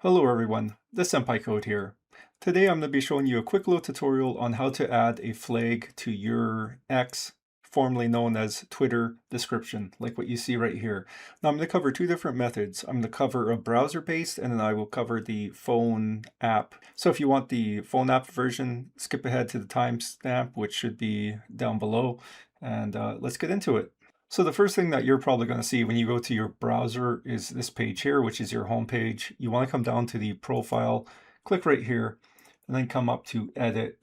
Hello everyone, TheSenpaiCode here. Today I'm going to be showing you a quick little tutorial on how to add a flag to your X, formerly known as Twitter description, like what you see right here. Now I'm going to cover two different methods. I'm going to cover a browser-based and then I will cover the phone app. So if you want the phone app version, skip ahead to the timestamp, which should be down below, and let's get into it. So the first thing that you're probably going to see when you go to your browser is this page here, which is your home page. You want to come down to the profile, click right here, and then come up to edit.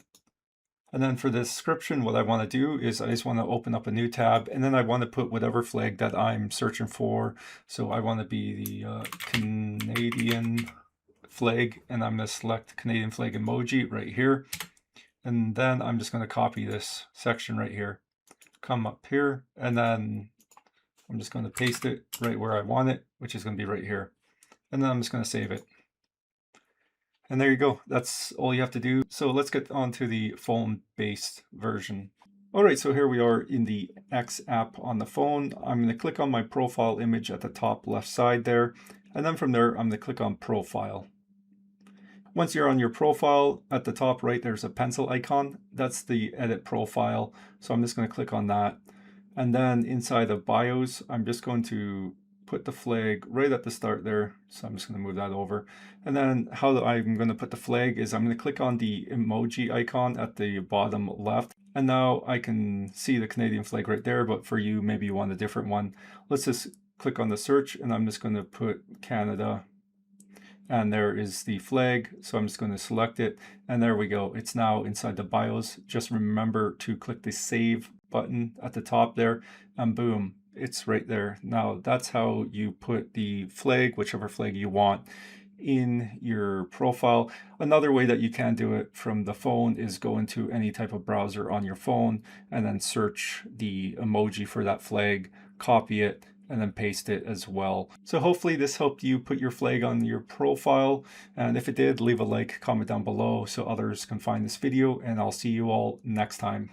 And then for the description, what I want to do is I just want to open up a new tab, and then I want to put whatever flag that I'm searching for. So I want to be the Canadian flag, and I'm going to select Canadian flag emoji right here. And then I'm just going to copy this section right here. Come up here, and then I'm just going to paste it right where I want it, which is going to be right here. And then I'm just going to save it. And there you go. That's all you have to do. So let's get on to the phone-based version. All right, so here we are in the X app on the phone. I'm going to click on my profile image at the top left side there. And then from there, I'm going to click on Profile. Once you're on your profile, at the top right, there's a pencil icon. That's the edit profile. So I'm just going to click on that. And then inside of BIOS, I'm just going to put the flag right at the start there. So I'm just going to move that over. And then how I'm going to put the flag is I'm going to click on the emoji icon at the bottom left. And now I can see the Canadian flag right there, but for you, maybe you want a different one. Let's just click on the search, and I'm just going to put Canada. And there is the flag, so I'm just going to select it, and there we go. It's now inside the BIOS. Just remember to click the Save button at the top there, and boom, it's right there. Now that's how you put the flag, whichever flag you want, in your profile. Another way that you can do it from the phone is go into any type of browser on your phone and then search the emoji for that flag, copy it, and then paste it as well. So hopefully this helped you put your flag on your profile. And if it did, leave a like, comment down below so others can find this video, and I'll see you all next time.